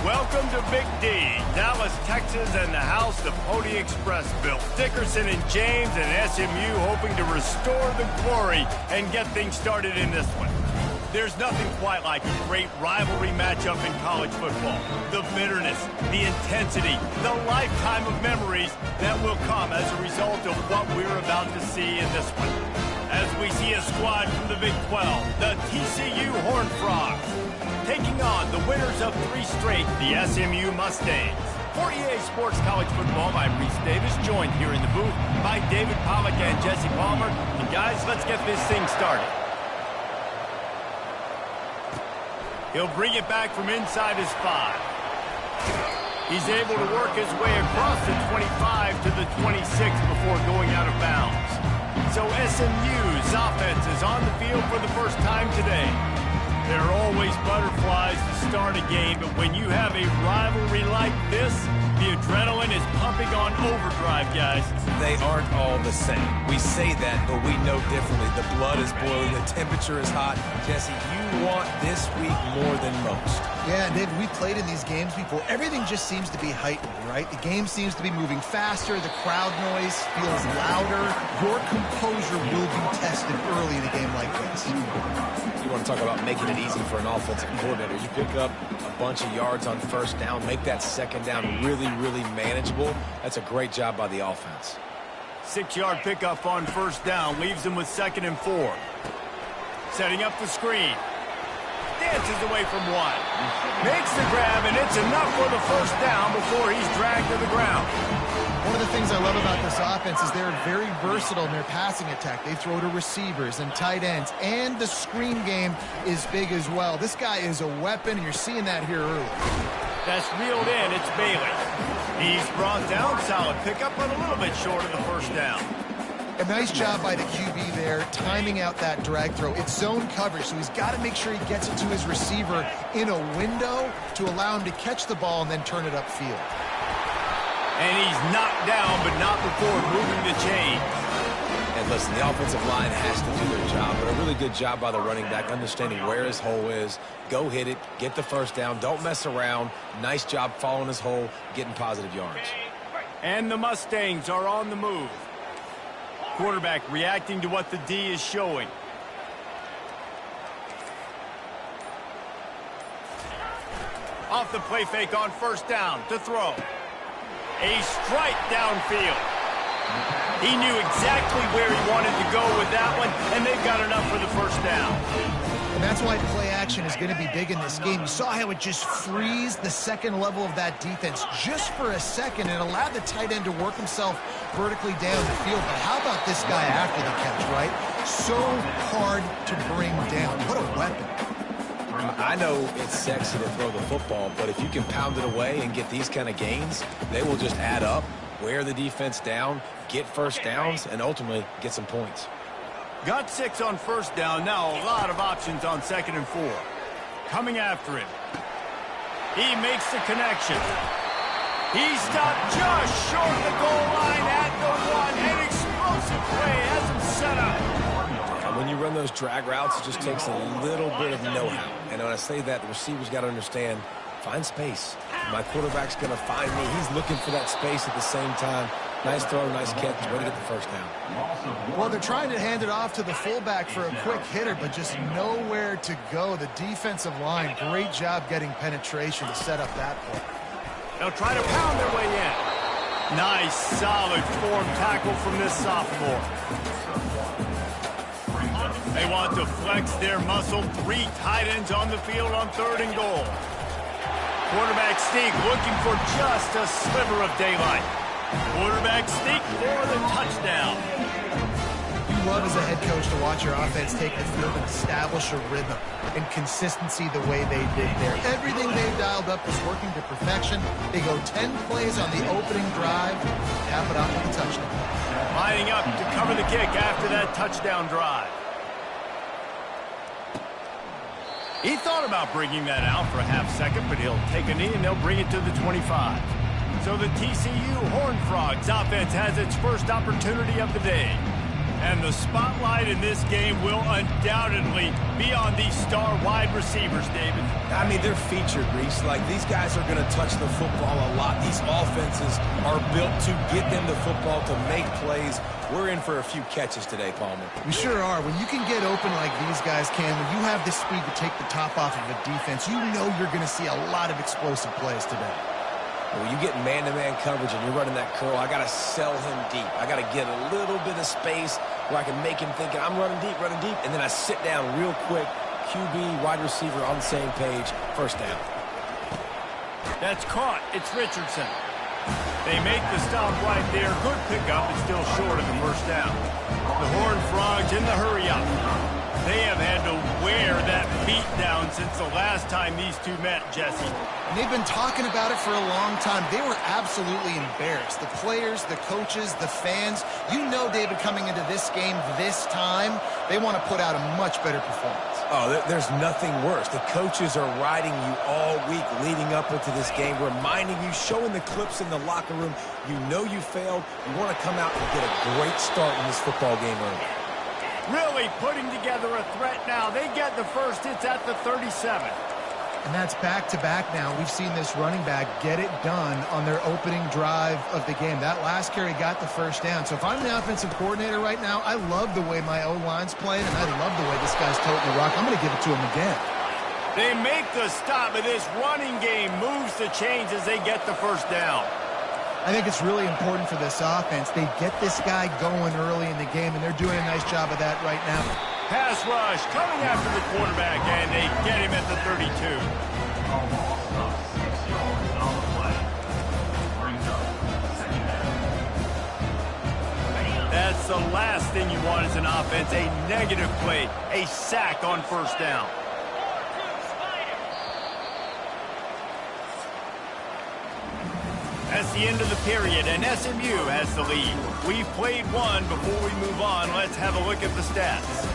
Welcome to Big D, Dallas, Texas, and the house the Pony Express built. Dickerson and James and SMU hoping to restore the glory and get things started in this one. There's nothing quite like a great rivalry matchup in college football. The bitterness, the intensity, the lifetime of memories that will come as a result of what we're about to see in this one. As we see a squad from the Big 12, the TCU Horned Frogs, taking on the winners of 3 straight, the SMU Mustangs. For EA Sports College Football, I'm Reese Davis, joined here in the booth by David Pollack and Jesse Palmer. And guys, let's get this thing started. He'll bring it back from inside his 5. He's able to work his way across the 25 to the 26 before going out of bounds. So SMU's offense is on the field for the first time today. There are always butterflies to start a game, but when you have a rivalry like this, the adrenaline is pumping on overdrive, guys. They aren't all the same. We say that, but we know differently. The blood is boiling, the temperature is hot. Jesse, you want this week more than most. Yeah, David, we played in these games before. Everything just seems to be heightened, right? The game seems to be moving faster. The crowd noise feels louder. Your composure will be tested early in a game like this. You want to talk about making it easy for an offensive coordinator. You pick up a bunch of yards on first down, make that second down really, really manageable. That's a great job by the offense. 6-yard pickup on first down leaves him with 2nd and 4. Setting up the screen. Dances away from 1. Makes the grab, and it's enough for the first down before he's dragged to the ground. One of the things I love about this offense is they're very versatile in their passing attack. They throw to receivers and tight ends, and the screen game is big as well. This guy is a weapon, and you're seeing that here early. That's reeled in. It's Bailey. He's brought down. Solid pickup, but a little bit short of the first down. A nice job by the QB there, timing out that drag throw. It's zone coverage, so he's got to make sure he gets it to his receiver in a window to allow him to catch the ball and then turn it upfield. And he's knocked down, but not before moving the chain. And listen, the offensive line has to do their job, but a really good job by the running back, understanding where his hole is. Go hit it, get the first down, don't mess around. Nice job following his hole, getting positive yards. And the Mustangs are on the move. Quarterback reacting to what the D is showing. Off the play fake on first down to throw. A strike downfield. He knew exactly where he wanted to go with that one, and they've got enough for the first down. And that's why play action is going to be big in this game. You saw how it just frees the second level of that defense just for a second and allowed the tight end to work himself vertically down the field. But how about this guy after the catch, right? So hard to bring down. What a weapon. I know it's sexy to throw the football, but if you can pound it away and get these kind of gains, they will just add up, wear the defense down, get first downs, and ultimately get some points. Got 6 on first down. Now a lot of options on 2nd and 4. Coming after him. He makes the connection. He stopped just short of the goal line at the 1. An explosive play has him set up. When you run those drag routes, it just takes a little bit of know-how. And when I say that, the receiver's got to understand, find space. My quarterback's going to find me. He's looking for that space at the same time. Nice throw, nice catch. Way to get the first down. Well, they're trying to hand it off to the fullback for a quick hitter, but just nowhere to go. The defensive line, great job getting penetration to set up that play. They'll try to pound their way in. Nice, solid form tackle from this sophomore. They want to flex their muscle. 3 tight ends on the field on 3rd and goal. Quarterback sneak looking for just a sliver of daylight. Quarterback sneak for the touchdown. You love as a head coach to watch your offense take the field and establish a rhythm and consistency the way they did there. Everything they've dialed up is working to perfection. They go 10 plays on the opening drive, cap it off with a touchdown. Lining up to cover the kick after that touchdown drive. He thought about bringing that out for a half second, but he'll take a knee and they'll bring it to the 25. So the TCU Horned Frogs offense has its first opportunity of the day. And the spotlight in this game will undoubtedly be on these star wide receivers, David. I mean, they're featured, Reese. Like, these guys are going to touch the football a lot. These offenses are built to get them the football, to make plays. We're in for a few catches today, Palmer. We sure are. When you can get open like these guys can, when you have the speed to take the top off of a defense, you know you're going to see a lot of explosive plays today. When you get man-to-man coverage and you're running that curl, I got to sell him deep. I got to get a little bit of space where I can make him think I'm running deep, and then I sit down real quick. QB, wide receiver on the same page, first down. That's caught. It's Richardson. They make the stop right there. Good pickup, but still short of the first down. The Horned Frogs in the hurry-up. They have had to wear that beat down since the last time these two met, Jesse. And they've been talking about it for a long time. They were absolutely embarrassed. The players, the coaches, the fans. You know, David, coming into this game this time, they want to put out a much better performance. Oh, there's nothing worse. The coaches are riding you all week leading up into this game, reminding you, showing the clips in the locker room. You know you failed. You want to come out and get a great start in this football game early. Really putting together a threat now. They get the first. It's at the 37. And that's back-to-back now. We've seen this running back get it done on their opening drive of the game. That last carry got the first down. So if I'm the offensive coordinator right now, I love the way my O-line's playing, and I love the way this guy's toting the rock. I'm going to give it to him again. They make the stop, but this running game moves the chains as they get the first down. I think it's really important for this offense. They get this guy going early in the game, and they're doing a nice job of that right now. Pass rush coming after the quarterback, and they get him at the 32. That's the last thing you want as an offense, a negative play, a sack on first down. That's the end of the period, and SMU has the lead. We've played one. Before we move on, let's have a look at the stats.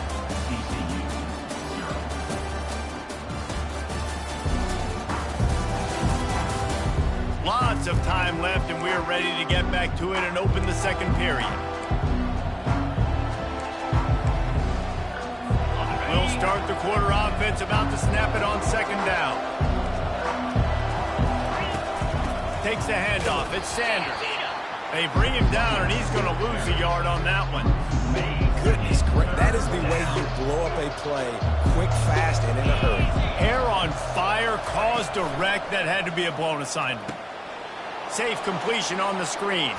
Lots of time left, and we're ready to get back to it and open the second period. We'll start the quarter offense, about to snap it on second down. Takes the handoff. It's Sanders. They bring him down, and he's going to lose a yard on that one. Goodness gracious. That is the way you blow up a play, quick, fast, and in a hurry. Hair on fire, caused a wreck. That had to be a blown assignment. Safe completion on the screen.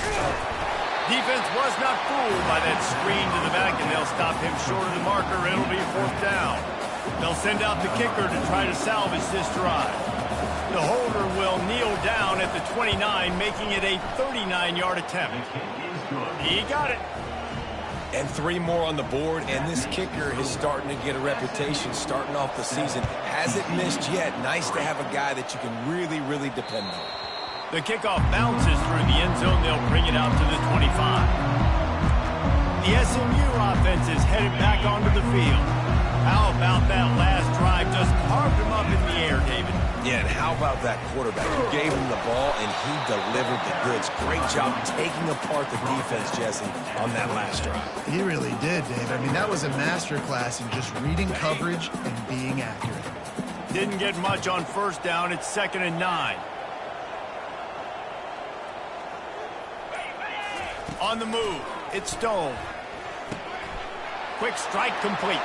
Defense was not fooled by that screen to the back, and they'll stop him short of the marker. It'll be fourth down. They'll send out the kicker to try to salvage this drive. The holder will kneel down at the 29, making it a 39-yard attempt. He got it. And 3 more on the board, and this kicker is starting to get a reputation starting off the season. Hasn't missed yet. Nice to have a guy that you can really, really depend on. The kickoff bounces through the end zone. They'll bring it out to the 25. The SMU offense is headed back onto the field. How about that last drive? Just carved him up in the air, David. Yeah, and how about that quarterback? You gave him the ball, and he delivered the goods. Great job taking apart the defense, Jesse, on that last drive. He really did, Dave. I mean, that was a masterclass in just reading coverage and being accurate. Didn't get much on first down. It's 2nd and 9. On the move, it's Stone. Quick strike complete.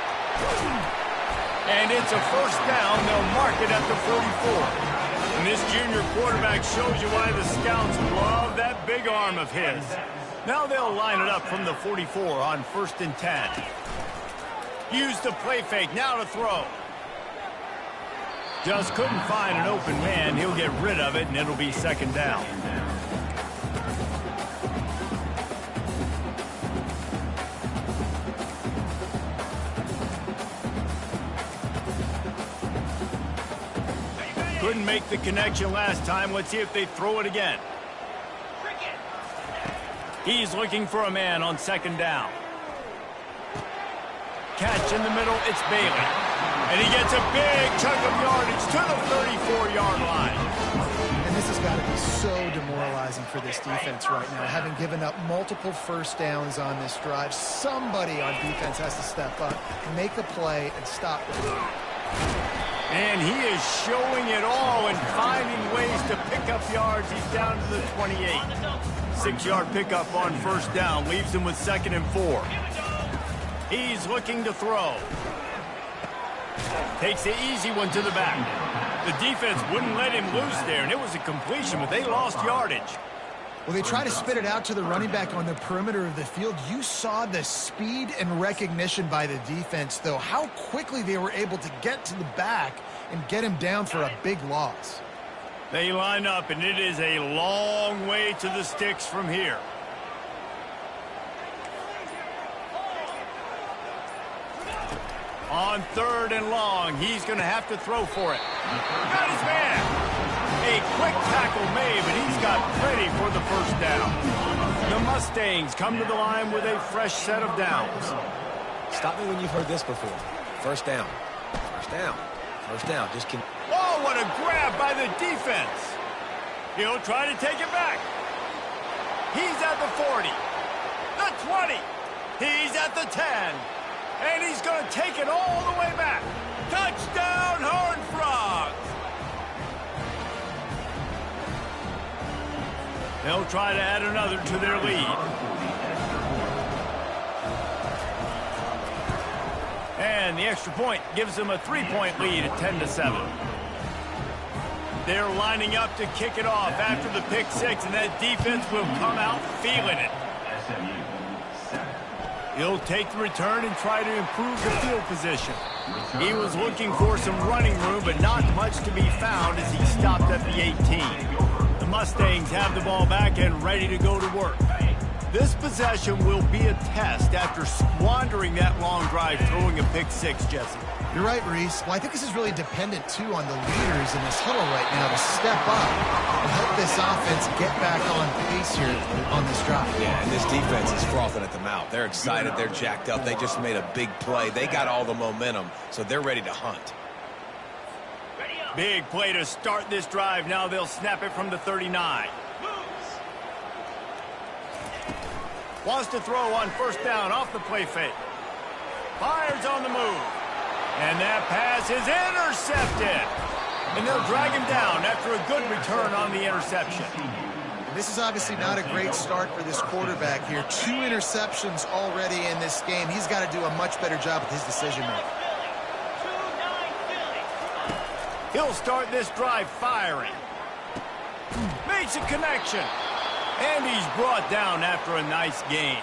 And it's a first down. They'll mark it at the 44. And this junior quarterback shows you why the scouts love that big arm of his. Now they'll line it up from the 44 on 1st and 10. Use the play fake, now to throw. Just couldn't find an open man. He'll get rid of it, and it'll be 2nd down. Couldn't make the connection last time. Let's see if they throw it again. He's looking for a man on 2nd down. Catch in the middle, it's Bailey. And he gets a big chunk of yardage to the 34-yard line. And this is got to be so demoralizing for this defense right now, having given up multiple first downs on this drive. Somebody on defense has to step up, make a play, and stop the run. And he is showing it all and finding ways to pick up yards. He's down to the 28. 6-yard pickup on first down leaves him with 2nd and 4. He's looking to throw. Takes the easy one to the back. The defense wouldn't let him loose there, and it was a completion, but they lost yardage. Well, they try to spit it out to the running back on the perimeter of the field. You saw the speed and recognition by the defense, though, how quickly they were able to get to the back and get him down for a big loss. They line up, and it is a long way to the sticks from here. On 3rd and long, he's going to have to throw for it. Got his man. A quick tackle made, but he's got plenty for the first down. The Mustangs come to the line with a fresh set of downs. Stop me when you've heard this before. First down. First down. First down. Just can. Oh, what a grab by the defense. He'll try to take it back. He's at the 40. The 20. He's at the 10. And he's going to take it all the way back. Touchdown, Horned Frogs. They'll try to add another to their lead. And the extra point gives them a 3-point lead at 10-7. They're lining up to kick it off after the pick six, and that defense will come out feeling it. He'll take the return and try to improve the field position. He was looking for some running room, but not much to be found as he stopped at the 18. The Mustangs have the ball back and ready to go to work. This possession will be a test after squandering that long drive throwing a pick six, Jesse. You're right, Reese. Well, I think this is really dependent, too, on the leaders in this huddle right now to step up and help this offense get back on pace here on this drive. Yeah, and this defense is frothing at the mouth. They're excited. They're jacked up. They just made a big play. They got all the momentum, so they're ready to hunt. Big play to start this drive. Now they'll snap it from the 39. Wants to throw on first down off the play fake. Fires on the move. And that pass is intercepted. And they'll drag him down after a good return on the interception. This is obviously not a great start for this quarterback here. 2 interceptions already in this game. He's got to do a much better job with his decision-making. He'll start this drive firing. Makes a connection. And he's brought down after a nice gain.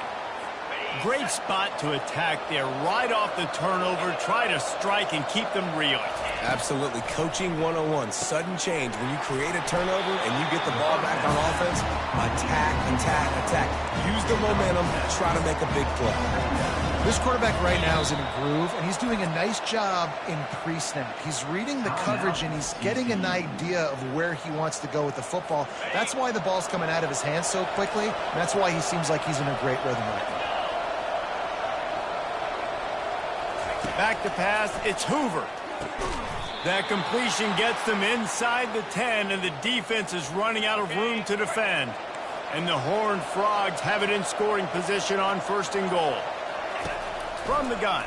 Great spot to attack there. Right off the turnover, try to strike and keep them reeling. Absolutely. Coaching 101. Sudden change. When you create a turnover and you get the ball back on offense, attack, attack, attack. Use the momentum. Try to make a big play. This quarterback right now is in a groove, and he's doing a nice job in pre-snap. He's reading the coverage, and he's getting an idea of where he wants to go with the football. That's why the ball's coming out of his hands so quickly, and that's why he seems like he's in a great rhythm right now. Back to pass, it's Hoover. That completion gets them inside the 10, and the defense is running out of room to defend. And the Horned Frogs have it in scoring position on 1st and goal. From the gun.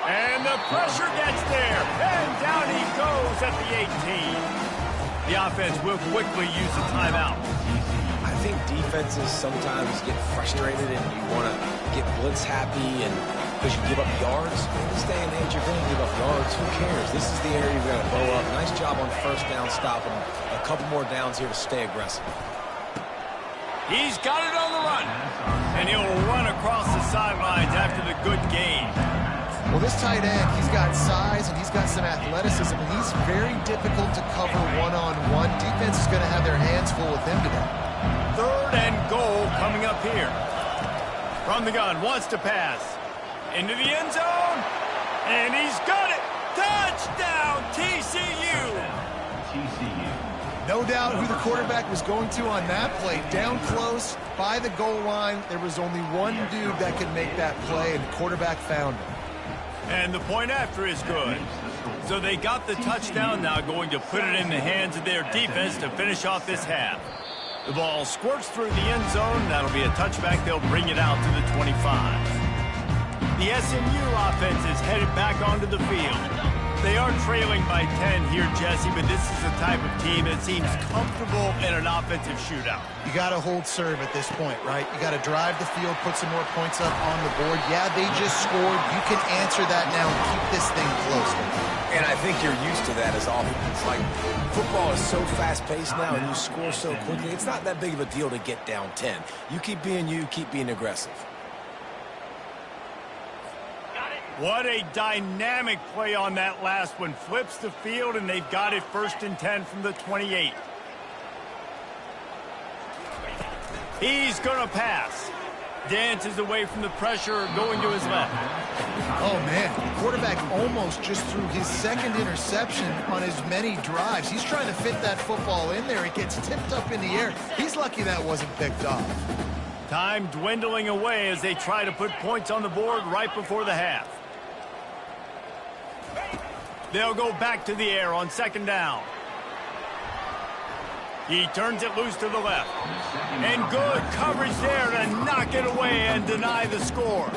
And the pressure gets there. And down he goes at the 18. The offense will quickly use a timeout. I think defenses sometimes get frustrated and you want to get blitz happy and because you give up yards. In this day and age, you're going to give up yards. Who cares? This is the area you're going to blow up. Nice job on first down stopping. A couple more downs here to stay aggressive. He's got it on the run. And he'll run across the sidelines after the good gain. Well, this tight end, he's got size and he's got some athleticism, and he's very difficult to cover one-on-one. Defense is going to have their hands full with him today. 3rd and goal coming up here. From the gun, wants to pass. Into the end zone. And he's got it. Touchdown, TCU. No doubt who the quarterback was going to on that play. Down close, by the goal line. There was only one dude that could make that play, and the quarterback found him. And the point after is good. So they got the touchdown, now going to put it in the hands of their defense to finish off this half. The ball squirts through the end zone. That'll be a touchback. They'll bring it out to the 25. The SMU offense is headed back onto the field. They are trailing by 10 here, Jesse, but this is the type of team that seems comfortable in an offensive shootout. You got to hold serve at this point, right? You got to drive the field, put some more points up on the board. Yeah, they just scored. You can answer that now and keep this thing close. And I think you're used to that as offense. Like, football is so fast-paced now and you score so quickly, it's not that big of a deal to get down 10. You keep being aggressive. What a dynamic play on that last one. Flips the field, and they've got it 1st and 10 from the 28. He's going to pass. Dances away from the pressure, going to his left. Oh, man. The quarterback almost just threw his second interception on as many drives. He's trying to fit that football in there. It gets tipped up in the air. He's lucky that wasn't picked off. Time dwindling away as they try to put points on the board right before the half. They'll go back to the air on 2nd down. He turns it loose to the left. And good coverage there to knock it away and deny the score.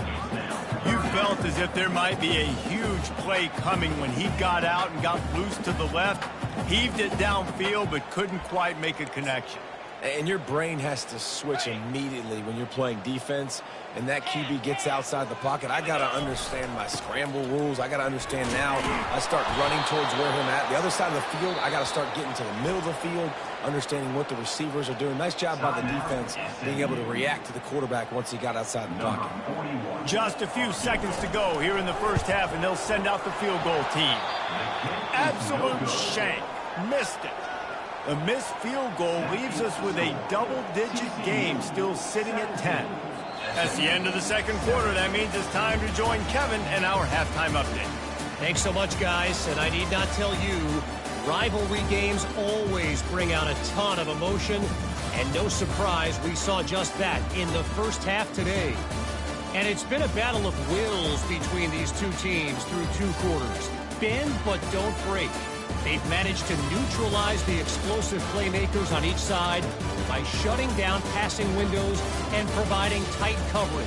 You felt as if there might be a huge play coming when he got out and got loose to the left. Heaved it downfield but couldn't quite make a connection. And your brain has to switch immediately when you're playing defense and that QB gets outside the pocket. I got to understand my scramble rules. I got to understand now I start running towards where him at. The other side of the field, I got to start getting to the middle of the field, understanding what the receivers are doing. Nice job by the defense being able to react to the quarterback once he got outside the pocket. Just a few seconds to go here in the first half, and they'll send out the field goal team. Absolute shank. Missed it. A missed field goal leaves us with a double-digit game still sitting at 10. That's the end of the second quarter. That means it's time to join Kevin and our halftime update. Thanks so much, guys. And I need not tell you, rivalry games always bring out a ton of emotion. And no surprise, we saw just that in the first half today. And it's been a battle of wills between these two teams through 2 quarters. Bend but don't break. They've managed to neutralize the explosive playmakers on each side by shutting down passing windows and providing tight coverage.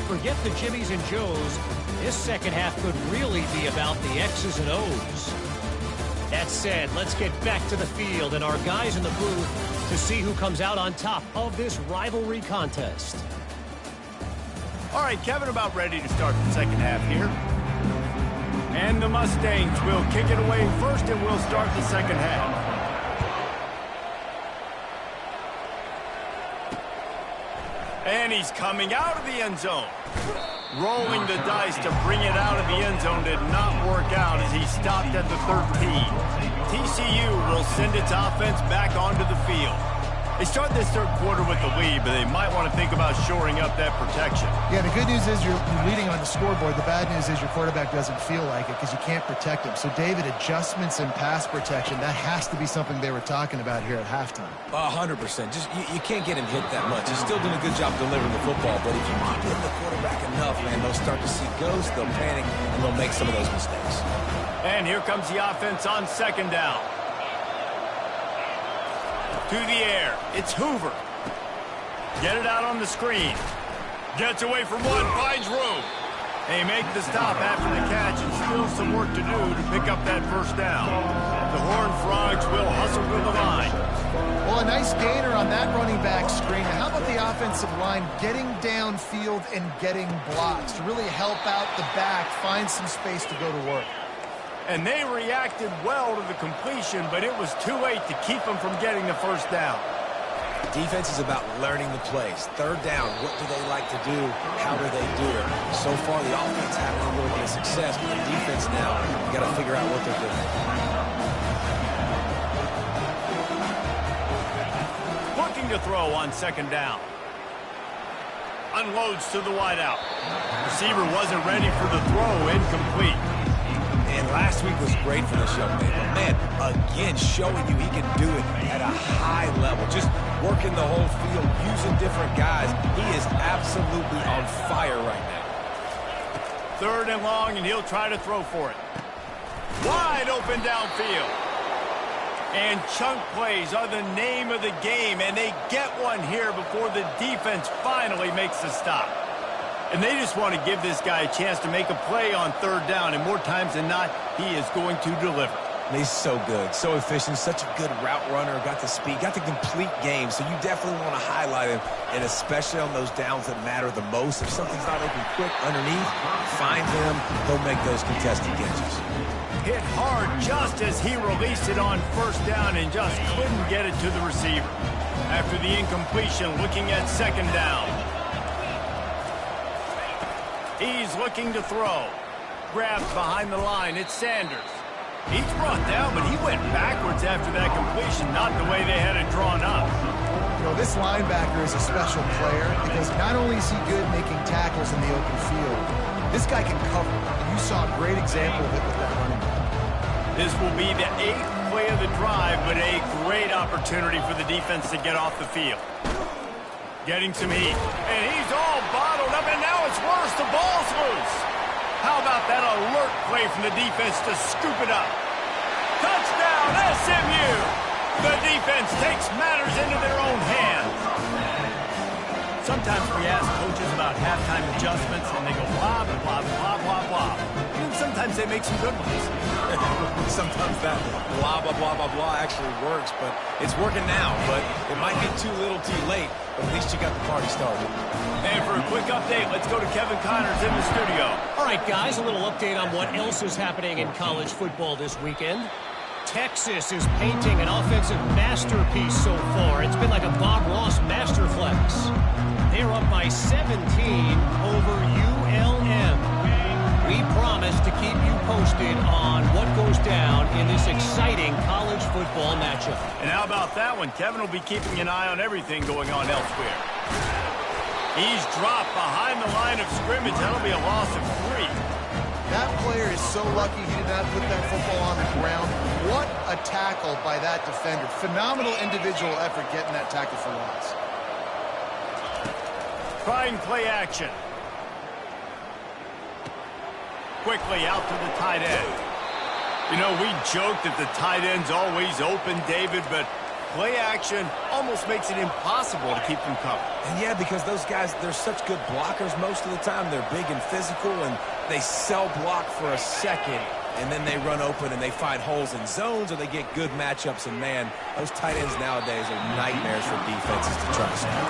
Forget the Jimmies and Joes. This second half could really be about the X's and O's. That said, let's get back to the field and our guys in the booth to see who comes out on top of this rivalry contest. All right, Kevin, about ready to start the second half here. And the Mustangs will kick it away first, and we'll start the second half. And he's coming out of the end zone. Rolling the dice to bring it out of the end zone did not work out as he stopped at the 13. TCU will send its offense back onto the field. They start this third quarter with the lead, but they might want to think about shoring up that protection. Yeah, the good news is you're leading on the scoreboard. The bad news is your quarterback doesn't feel like it because you can't protect him. So, David, adjustments in pass protection, that has to be something they were talking about here at halftime. 100%. Just you can't get him hit that much. He's still doing a good job delivering the football, but if you keep hitting the quarterback enough, man, they'll start to see ghosts, they'll panic, and they'll make some of those mistakes. And here comes the offense on 2nd down. To the air. It's Hoover. Get it out on the screen. Gets away from one, finds room. They make the stop after the catch and still some work to do to pick up that first down. The Horned Frogs will hustle to the line. Well, a nice gainer on that running back screen. Now, how about the offensive line getting downfield and getting blocks to really help out the back, find some space to go to work? And they reacted well to the completion, but it was too late to keep them from getting the first down. Defense is about learning the plays. 3rd down, what do they like to do? How do they do it? So far, the offense hasn't really been a success, but the defense now, you got to figure out what they're doing. Looking to throw on 2nd down. Unloads to the wideout. Receiver wasn't ready for the throw, incomplete. And last week was great for this young man. But man, again, showing you he can do it at a high level. Just working the whole field, using different guys. He is absolutely on fire right now. 3rd and long, and he'll try to throw for it. Wide wide open downfield. And chunk plays are the name of the game, and they get one here before the defense finally makes the stop. And they just want to give this guy a chance to make a play on third down, and more times than not, he is going to deliver. He's so good, so efficient, such a good route runner, got the speed, got the complete game, so you definitely want to highlight him, and especially on those downs that matter the most. If something's not open quick underneath, find him, he'll make those contested catches. Hit hard just as he released it on first down and just couldn't get it to the receiver. After the incompletion, looking at second down. He's looking to throw. Grabbed behind the line, it's Sanders. He's brought down, but he went backwards after that completion, not the way they had it drawn up. You know, this linebacker is a special player because not only is he good making tackles in the open field, this guy can cover. You saw a great example of it with that running back. This will be the 8th play of the drive, but a great opportunity for the defense to get off the field. Getting some heat, and he's all bottled up, and now it's worse. The ball's loose. How about that alert play from the defense to scoop it up? Touchdown, SMU! The defense takes matters into their own hands. Sometimes we ask coaches about halftime adjustments, and they go blah, blah, blah, blah, blah, blah. And sometimes they make some good ones. Sometimes that blah, blah, blah, blah, blah actually works, but it's working now. But it might be too little too late, but at least you got the party started. And for a quick update, let's go to Kevin Connors in the studio. All right, guys, a little update on what else is happening in college football this weekend. Texas is painting an offensive masterpiece so far. It's been like a Bob Ross masterclass. They're up by 17 over ULM. We promise to keep you posted on what goes down in this exciting college football matchup. And how about that one? Kevin will be keeping an eye on everything going on elsewhere. He's dropped behind the line of scrimmage. That'll be a loss of 3. That player is so lucky he did not put that football on the ground. What a tackle by that defender. Phenomenal individual effort getting that tackle for loss. Trying play action. Quickly out to the tight end. You know, we joke that the tight end's always open, David, but play action almost makes it impossible to keep them covered. And yeah, because those guys, they're such good blockers most of the time. They're big and physical, and they sell block for a second, and then they run open and they find holes in zones, or they get good matchups. And man, those tight ends nowadays are nightmares for defenses to try to stop.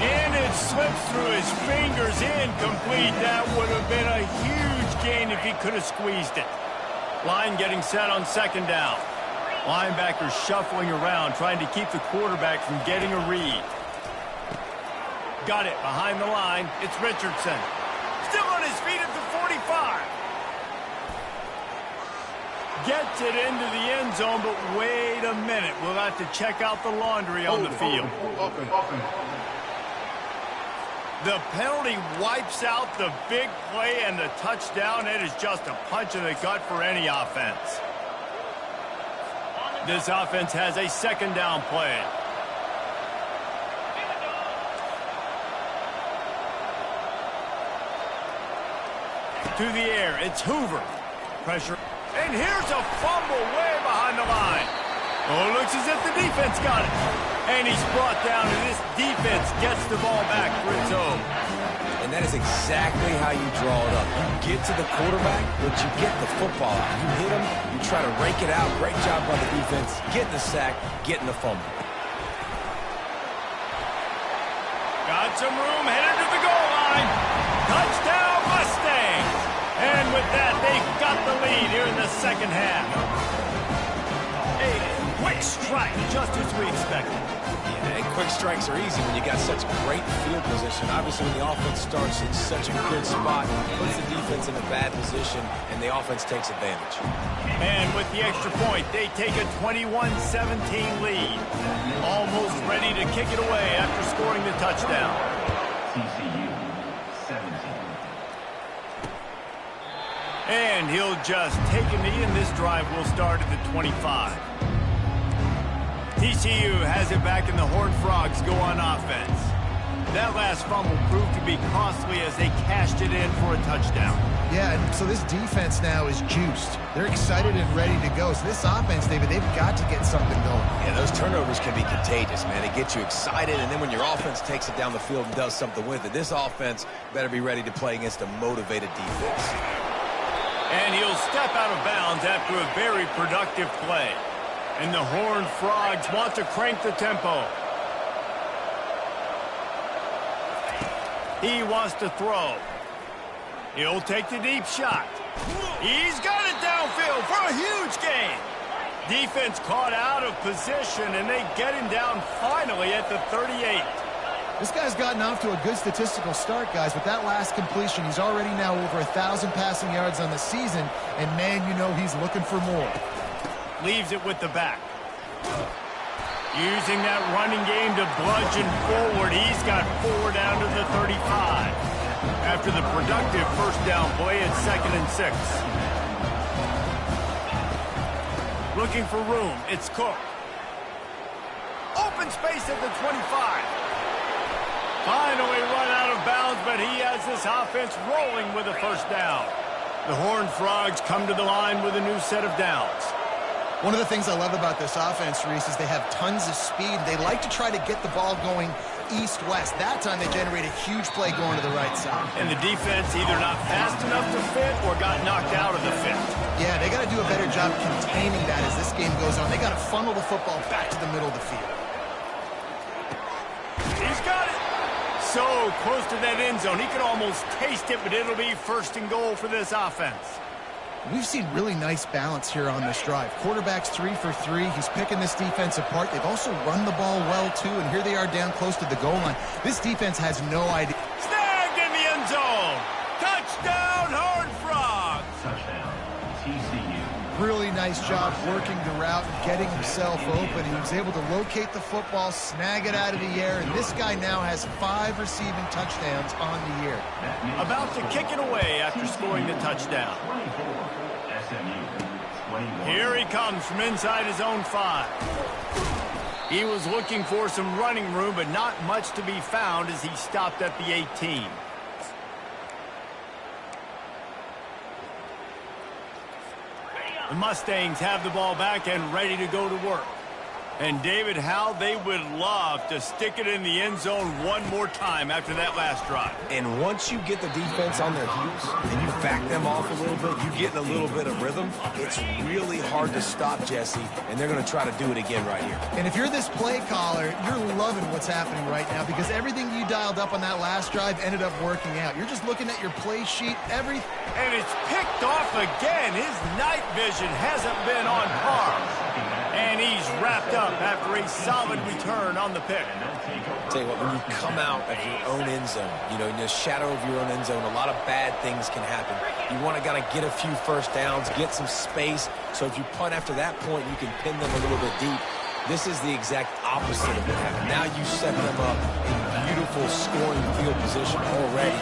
And it slips through his fingers, incomplete. That would have been a huge gain if he could have squeezed it. Line getting set on second down. Linebackers shuffling around, trying to keep the quarterback from getting a read. Got it behind the line. It's Richardson. Still on his feet at the 45. Gets it into the end zone, but wait a minute. We'll have to check out the laundry on the field. The penalty wipes out the big play and the touchdown. It is just a punch in the gut for any offense. This offense has a second down play. To the air, it's Hoover. Pressure. And here's a fumble way behind the line. Oh, looks as if the defense got it. And he's brought down, and this defense gets the ball back for its own. And that is exactly how you draw it up. You get to the quarterback, but you get the football out. You hit him, you try to rake it out. Great job by the defense, getting the sack, getting the fumble. Got some room, headed to the goal line. Touchdown, Mustangs! And with that, they've got the lead here in the second half. A quick strike, just as we expected. Yeah, and quick strikes are easy when you got such great field position. Obviously, when the offense starts in such a good spot, puts the defense in a bad position, and the offense takes advantage. And with the extra point, they take a 21-17 lead. Almost ready to kick it away after scoring the touchdown. TCU 17. And he'll just take a knee, and this drive will start at the 25. TCU has it back, and the Horned Frogs go on offense. That last fumble proved to be costly as they cashed it in for a touchdown. Yeah, and so this defense now is juiced. They're excited and ready to go. So this offense, David, they've got to get something going. Yeah, those turnovers can be contagious, man. They get you excited, and then when your offense takes it down the field and does something with it, this offense better be ready to play against a motivated defense. And he'll step out of bounds after a very productive play. And the Horned Frogs want to crank the tempo. He wants to throw. He'll take the deep shot. He's got it downfield for a huge gain. Defense caught out of position, and they get him down finally at the 38. This guy's gotten off to a good statistical start, guys. With that last completion, he's already now over 1,000 passing yards on the season, and man, you know he's looking for more. Leaves it with the back. Using that running game to bludgeon forward, he's got 4 down to the 35. After the productive first down play at 2nd and 6. Looking for room, it's Cook. Open space at the 25. Finally run out of bounds, but he has this offense rolling with a first down. The Horned Frogs come to the line with a new set of downs. One of the things I love about this offense, Reese, is they have tons of speed. They like to try to get the ball going east-west. That time they generate a huge play going to the right side. And the defense either not fast enough to fit or got knocked out of the fit. Yeah, they got to do a better job containing that as this game goes on. They got to funnel the football back to the middle of the field. He's got it. So close to that end zone. He could almost taste it, but it'll be 1st and goal for this offense. We've seen really nice balance here on this drive. Quarterback's 3 for 3. He's picking this defense apart. They've also run the ball well, too, and here they are down close to the goal line. This defense has no idea. Snagged in the end zone. Touchdown, Horned Frogs. Touchdown, TCU. Really nice job working the route and getting himself open. He was able to locate the football, snag it out of the air, and this guy now has 5 receiving touchdowns on the year. About to kick it away after scoring the touchdown. 24, SMU, 21. Here he comes from inside his own 5. He was looking for some running room, but not much to be found as he stopped at the 18. The Mustangs have the ball back and ready to go to work. And David, how they would love to stick it in the end zone one more time after that last drive. And once you get the defense on their heels and you back them off a little bit, you get in a little bit of rhythm, it's really hard to stop Jesse, and they're going to try to do it again right here. And if you're this play caller, you're loving what's happening right now because everything you dialed up on that last drive ended up working out. You're just looking at your play sheet, everything. And it's picked off again. His night vision hasn't been on par. And he's wrapped up after a solid return on the pick. Tell you what, when you come out of your own end zone, you know, in the shadow of your own end zone, a lot of bad things can happen. You want to get a few first downs, get some space, so if you punt after that point, you can pin them a little bit deep. This is the exact opposite of what happened. Now you set them up in beautiful scoring field position already.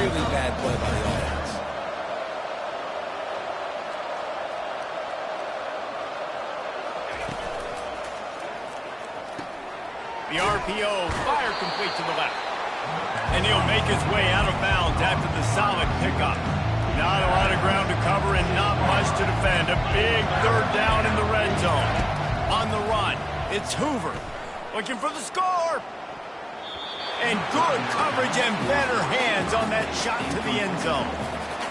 Really bad play by the offense. The RPO, fire complete to the left. And he'll make his way out of bounds after the solid pickup. Not a lot of ground to cover and not much to defend. A big 3rd down in the red zone. On the run, it's Hoover. Looking for the score. And good coverage and better hands on that shot to the end zone.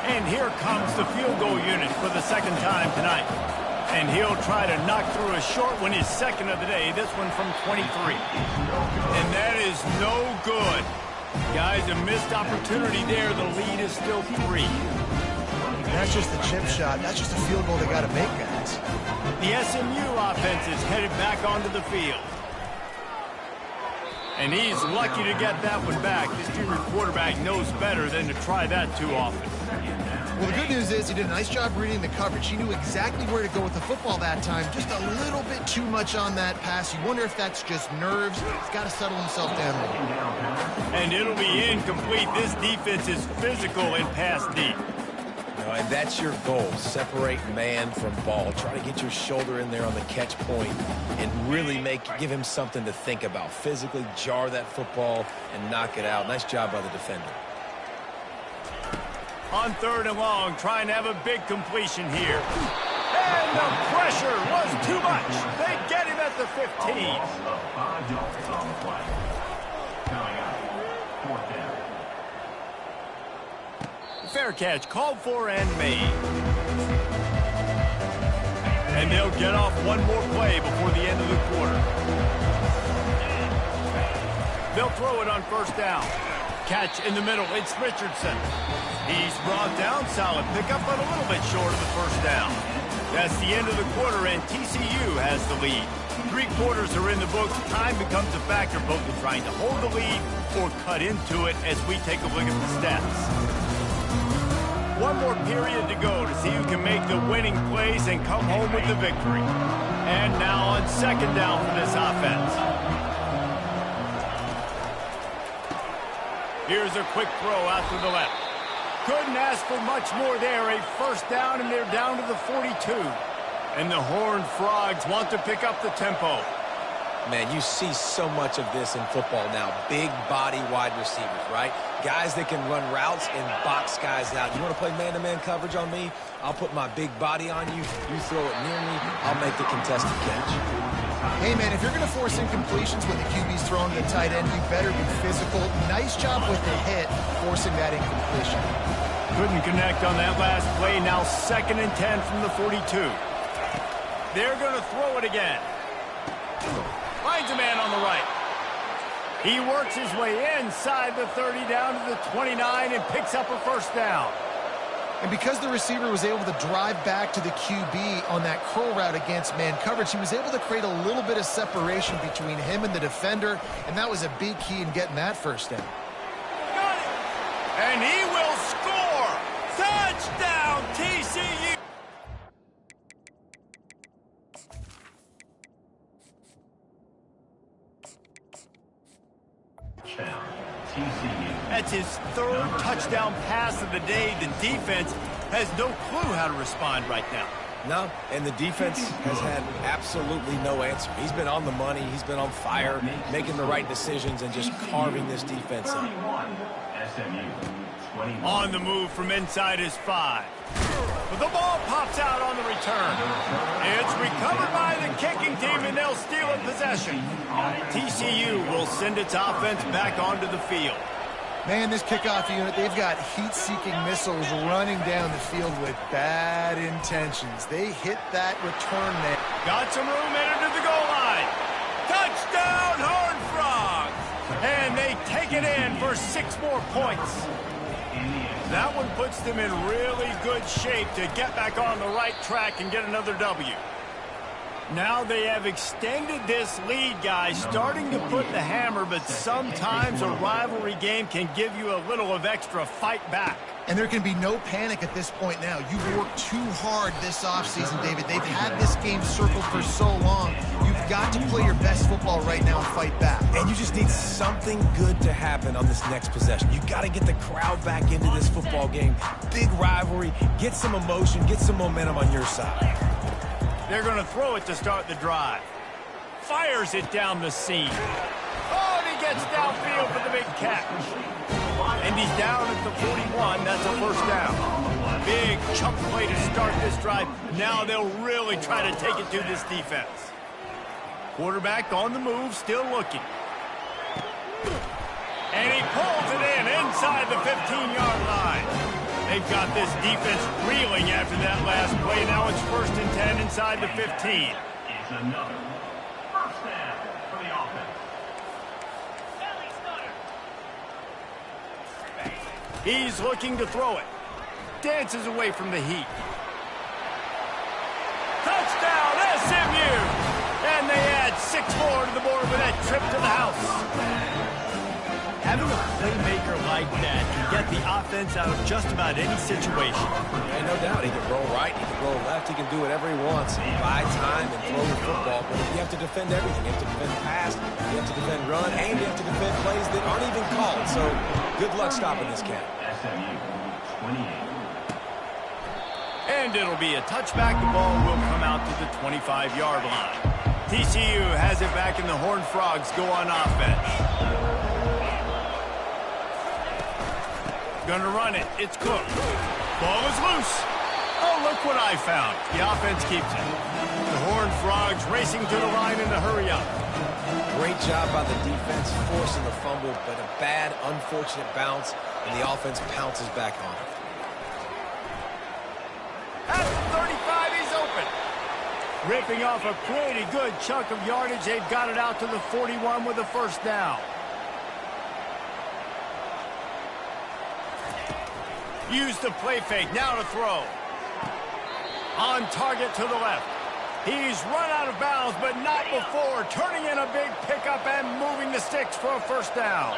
And here comes the field goal unit for the 2nd time tonight. And he'll try to knock through a short one, his 2nd of the day, this one from 23. And that is no good. Guys, a missed opportunity there. The lead is still 3. That's just a chip shot. That's just a field goal they got to make, guys. The SMU offense is headed back onto the field. And he's lucky to get that one back. This junior quarterback knows better than to try that too often. Well, the good news is he did a nice job reading the coverage. He knew exactly where to go with the football that time. Just a little bit too much on that pass. You wonder if that's just nerves. He's got to settle himself down there. And it'll be incomplete. This defense is physical and pass deep. And that's your goal. Separate man from ball. Try to get your shoulder in there on the catch point and really give him something to think about. Physically jar that football and knock it out. Nice job by the defender. On 3rd and long, trying to have a big completion here. And the pressure was too much. They get him at the 15. A 5 yards on the play. Coming up, 4th down. Fair catch called for and made. And they'll get off one more play before the end of the quarter. They'll throw it on 1st down. Catch in the middle. It's Richardson. He's brought down. Solid pickup, but a little bit short of the 1st down. That's the end of the quarter, and TCU has the lead. 3 quarters are in the books. Time becomes a factor, both in trying to hold the lead or cut into it as we take a look at the stats. One more period to go to see who can make the winning plays and come home with the victory. And now on 2nd down for this offense. Here's a quick throw out to the left. Couldn't ask for much more there. A 1st down, and they're down to the 42. And the Horned Frogs want to pick up the tempo. Man, you see so much of this in football now. Big body wide receivers, right? Guys that can run routes and box guys out. You want to play man-to-man coverage on me? I'll put my big body on you. You throw it near me, I'll make the contested catch. Hey, man, if you're going to force incompletions with the QB's throwing to the tight end, you better be physical. Nice job with the hit, forcing that incompletion. Couldn't connect on that last play. Now 2nd and 10 from the 42. They're going to throw it again. Finds a man on the right. He works his way inside the 30 down to the 29 and picks up a 1st down. And because the receiver was able to drive back to the QB on that curl route against man coverage, he was able to create a little bit of separation between him and the defender, and that was a big key in getting that 1st down. Got it. And he will score. Touchdown, TCU. TCU. That's his 3rd touchdown pass of the day. The defense has no clue how to respond right now. No, and the defense has had absolutely no answer. He's been on the money. He's been on fire, making the right decisions and just carving this defense up. 31, SMU. 21. On the move from inside his 5. But the ball pops out on the return. It's recovered by the kicking team, and they'll steal in possession. TCU will send its offense back onto the field. Man, this kickoff unit, they've got heat-seeking missiles running down the field with bad intentions. They hit that return there. Got some room headed to the goal line. Touchdown, Horned Frogs! And they take it in for 6 more points. That one puts them in really good shape to get back on the right track and get another W. Now they have extended this lead, guys, starting to put the hammer, but sometimes a rivalry game can give you a little of extra fight back. And there can be no panic at this point now. You've worked too hard this offseason, David. They've had this game circled for so long. You've got to play your best football right now and fight back. And you just need something good to happen on this next possession. You got to get the crowd back into this football game. Big rivalry. Get some emotion. Get some momentum on your side. They're going to throw it to start the drive. Fires it down the seam. Oh, and he gets downfield for the big catch. And he's down at the 41. That's a 1st down. Big chunk play to start this drive. Now they'll really try to take it to this defense. Quarterback on the move, still looking. And he pulls it in inside the 15-yard line. They've got this defense reeling after that last play. Now it's 1st and 10 inside the 15. It's another 1st down for the offense. He's looking to throw it. Dances away from the heat. Touchdown, SMU! And they add 6 more to the board with that trip to the house. Having a playmaker like that can get the offense out of just about any situation. Yeah, no doubt. He can roll right, he can roll left, he can do whatever he wants. Buy time and throw the football. But you have to defend everything. You have to defend pass, you have to defend run, and you have to defend plays that aren't even called. So good luck stopping this cat. SMU 28. And it'll be a touchback. The ball will come out to the 25-yard line. TCU has it back, and the Horned Frogs go on offense. Gonna run it. It's Cook. Ball is loose. Oh, look what I found. The offense keeps it. The Horned Frogs racing to the line in a hurry up. Great job by the defense forcing the fumble, but a bad, unfortunate bounce, and the offense pounces back on it. At the 35, he's open. Ripping off a pretty good chunk of yardage. They've got it out to the 41 with a first down. Use the play fake. Now to throw. On target to the left. He's run out of bounds, but not before. Turning in a big pickup and moving the sticks for a first down.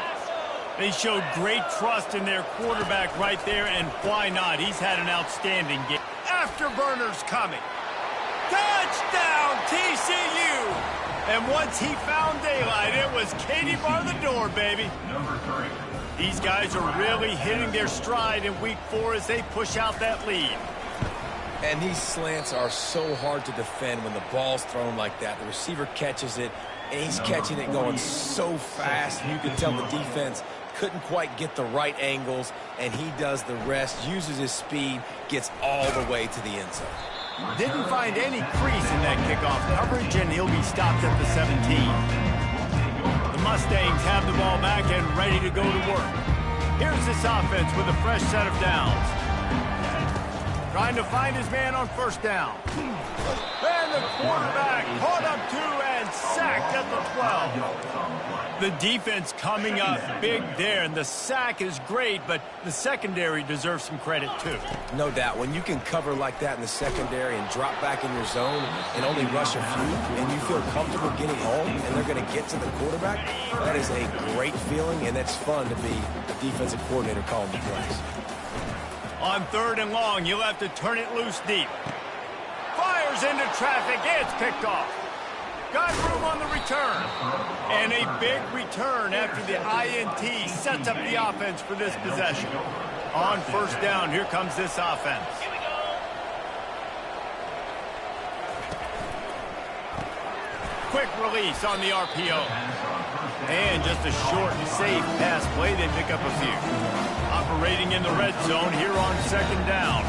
They showed great trust in their quarterback right there, and why not? He's had an outstanding game. Afterburners coming. Touchdown, TCU! And once he found daylight, it was Katie bar the door, baby. Number 3. These guys are really hitting their stride in week 4 as they push out that lead. And these slants are so hard to defend when the ball's thrown like that. The receiver catches it, and he's catching it going so fast. You can tell the defense couldn't quite get the right angles, and he does the rest, uses his speed, gets all the way to the end zone. Didn't find any crease in that kickoff coverage, and he'll be stopped at the 17. The Mustangs have the ball back and ready to go to work. Here's this offense with a fresh set of downs. Trying to find his man on first down. And the quarterback caught up to and sacked at the 12. The defense coming up big there, and the sack is great, but the secondary deserves some credit too. No doubt. When you can cover like that in the secondary and drop back in your zone and only rush a few, and you feel comfortable getting home, and they're going to get to the quarterback, that is a great feeling, and it's fun to be a defensive coordinator calling the plays. On 3rd and long, you'll have to turn it loose deep. Fires into traffic. It's picked off. Got room on the return. And a big return after the INT sets up the offense for this possession. On first down, here comes this offense. Quick release on the RPO. And just a short and safe pass play. They pick up a few. Operating in the red zone here on 2nd down.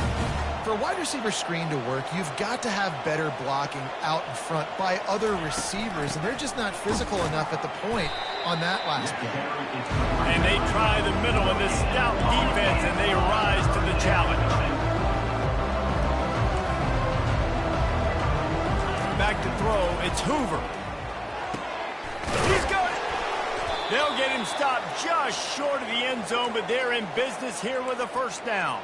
For a wide receiver screen to work, you've got to have better blocking out in front by other receivers, and they're just not physical enough at the point on that last play. And they try the middle in this stout defense, and they rise to the challenge. Back to throw, it's Hoover. He's got it. They'll get him stopped just short of the end zone, but they're in business here with a first down.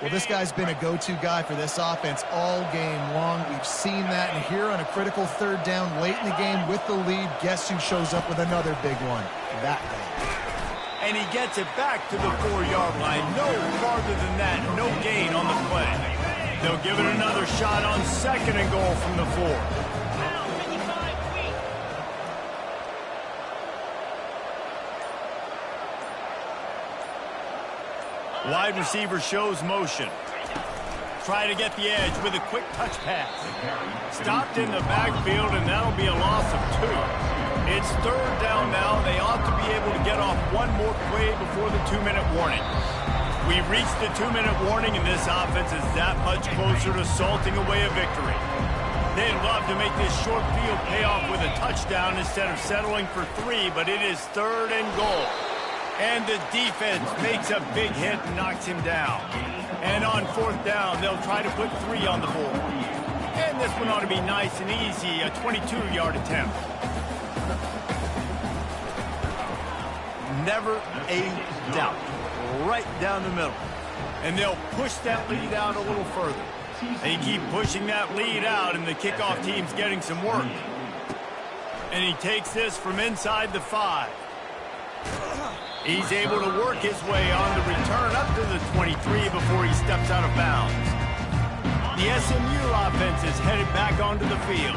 Well, this guy's been a go-to guy for this offense all game long. We've seen that, and here on a critical 3rd down late in the game with the lead, guess who shows up with another big one? That guy. And he gets it back to the 4-yard line. No farther than that, no gain on the play. They'll give it another shot on 2nd and goal from the 4. Wide receiver shows motion. Try to get the edge with a quick touch pass. Stopped in the backfield, and that'll be a loss of 2. It's 3rd down now. They ought to be able to get off one more play before the 2-minute warning. We've reached the 2-minute warning, and this offense is that much closer to salting away a victory. They'd love to make this short field pay off with a touchdown instead of settling for 3, but it is 3rd and goal. And the defense makes a big hit and knocks him down. And on 4th down, they'll try to put 3 on the board. And this one ought to be nice and easy, a 22-yard attempt. Never a doubt. Right down the middle. And they'll push that lead out a little further. They keep pushing that lead out, and the kickoff team's getting some work. And he takes this from inside the 5. He's able to work his way on the return up to the 23 before he steps out of bounds. The SMU offense is headed back onto the field.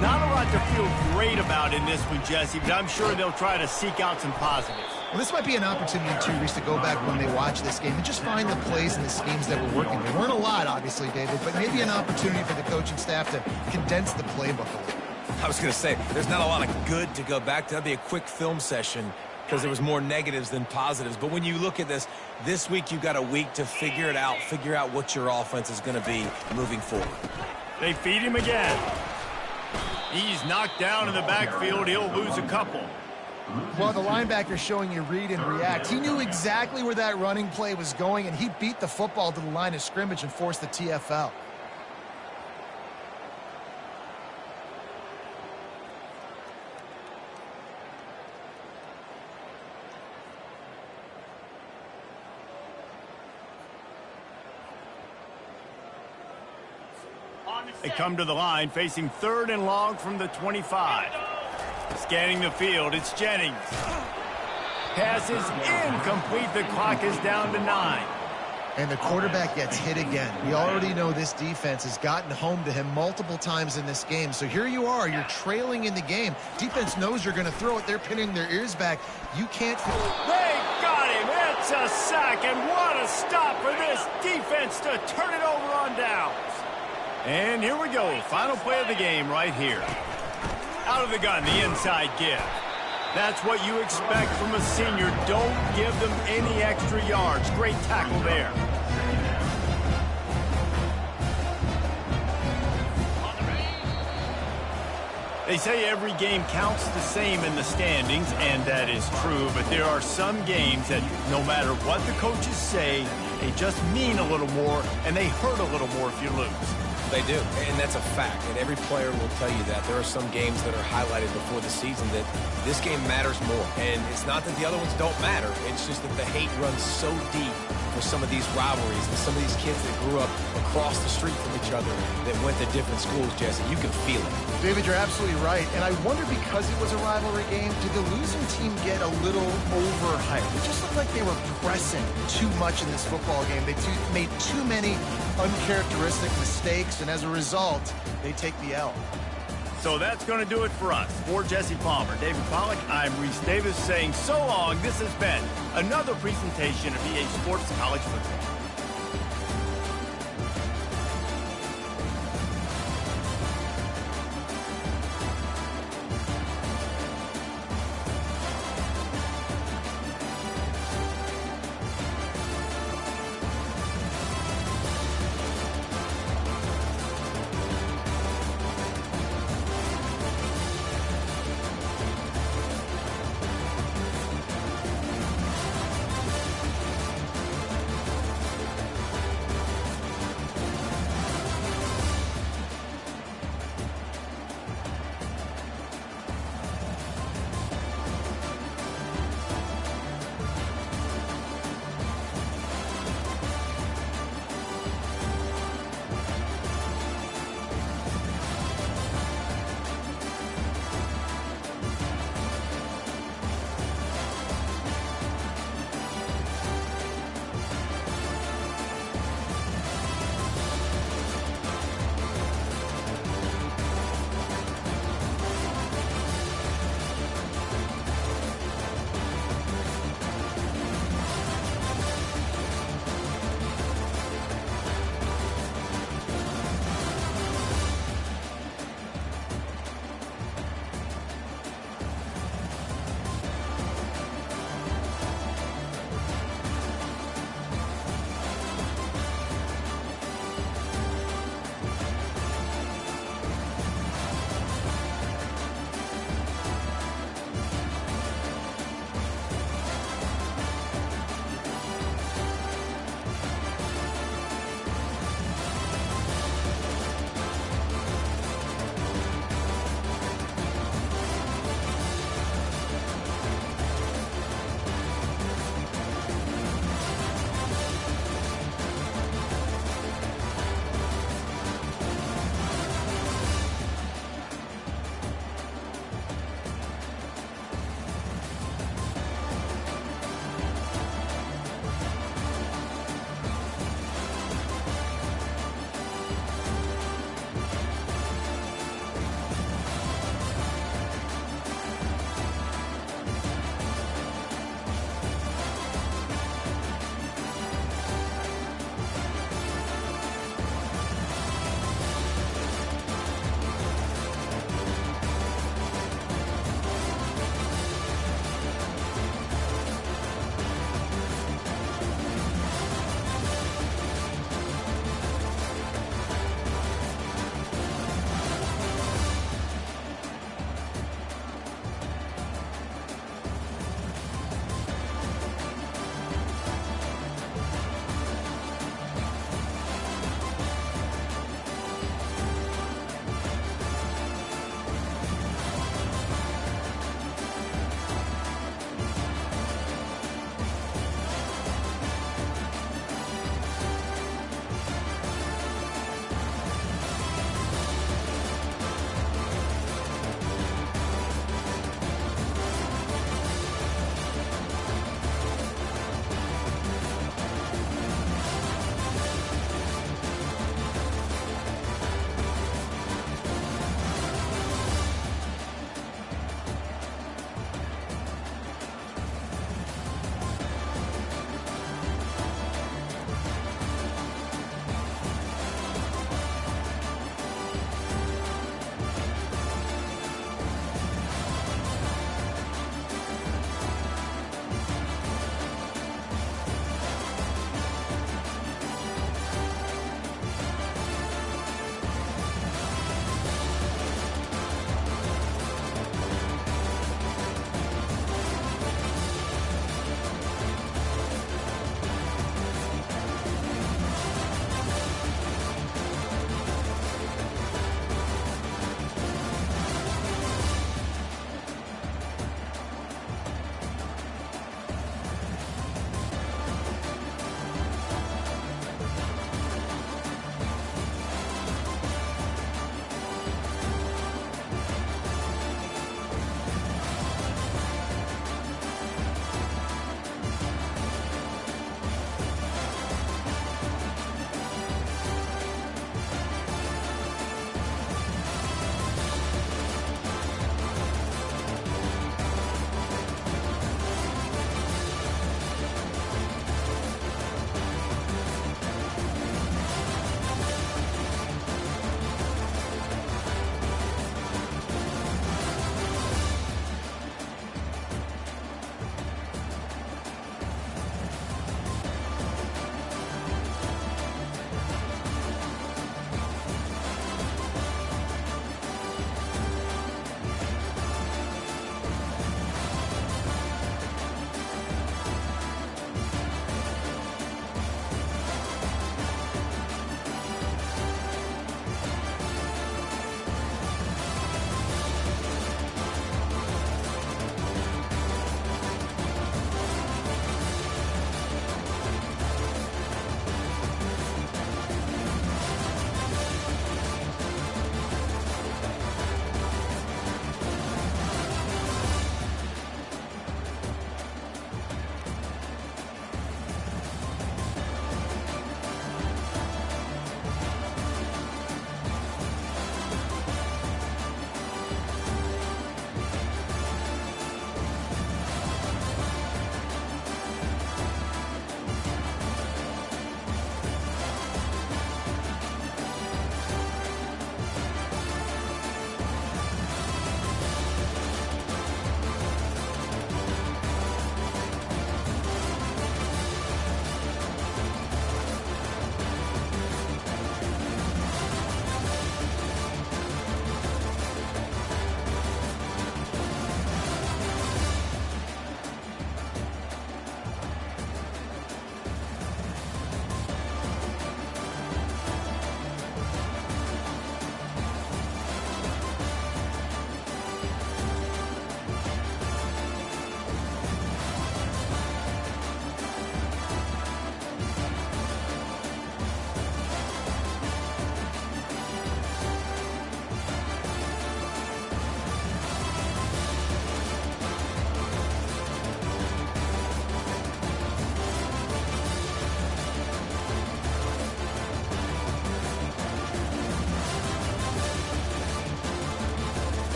Not a lot to feel great about in this one, Jesse, but I'm sure they'll try to seek out some positives. Well, this might be an opportunity, too, Reese, to go back when they watch this game and just find the plays and the schemes that were working. There weren't a lot, obviously, David, but maybe an opportunity for the coaching staff to condense the playbook a little. I was going to say, there's not a lot of good to go back to. That'd be a quick film session because there was more negatives than positives. But when you look at this week you've got a week to figure it out, figure out what your offense is going to be moving forward. They feed him again. He's knocked down in the backfield. He'll lose a couple. Well, the linebacker's showing you read and react. He knew exactly where that running play was going, and he beat the football to the line of scrimmage and forced the TFL. They come to the line, facing 3rd and long from the 25. Scanning the field, it's Jennings. Pass is incomplete. The clock is down to 9. And the quarterback gets hit again. We already know this defense has gotten home to him multiple times in this game. So here you are. You're trailing in the game. Defense knows you're going to throw it. They're pinning their ears back. You can't... They got him. It's a sack, and what a stop for this defense to turn it over on downs. And here we go. Final play of the game right here. Out of the gun, the inside give. That's what you expect from a senior. Don't give them any extra yards. Great tackle there. They say every game counts the same in the standings, and that is true, but there are some games that no matter what the coaches say, they just mean a little more, and they hurt a little more if you lose. They do, and that's a fact, and every player will tell you that. There are some games that are highlighted before the season that this game matters more, and it's not that the other ones don't matter. It's just that the hate runs so deep for some of these rivalries and some of these kids that grew up across the street from each other that went to different schools, Jesse. You can feel it. David, you're absolutely right, and I wonder because it was a rivalry game, did the losing team get a little overhyped? It just looked like they were pressing too much in this football game. They made too many uncharacteristic mistakes, and as a result, they take the L. So that's going to do it for us. For Jesse Palmer, David Pollack, I'm Reese Davis saying so long. This has been another presentation of EA Sports College Football.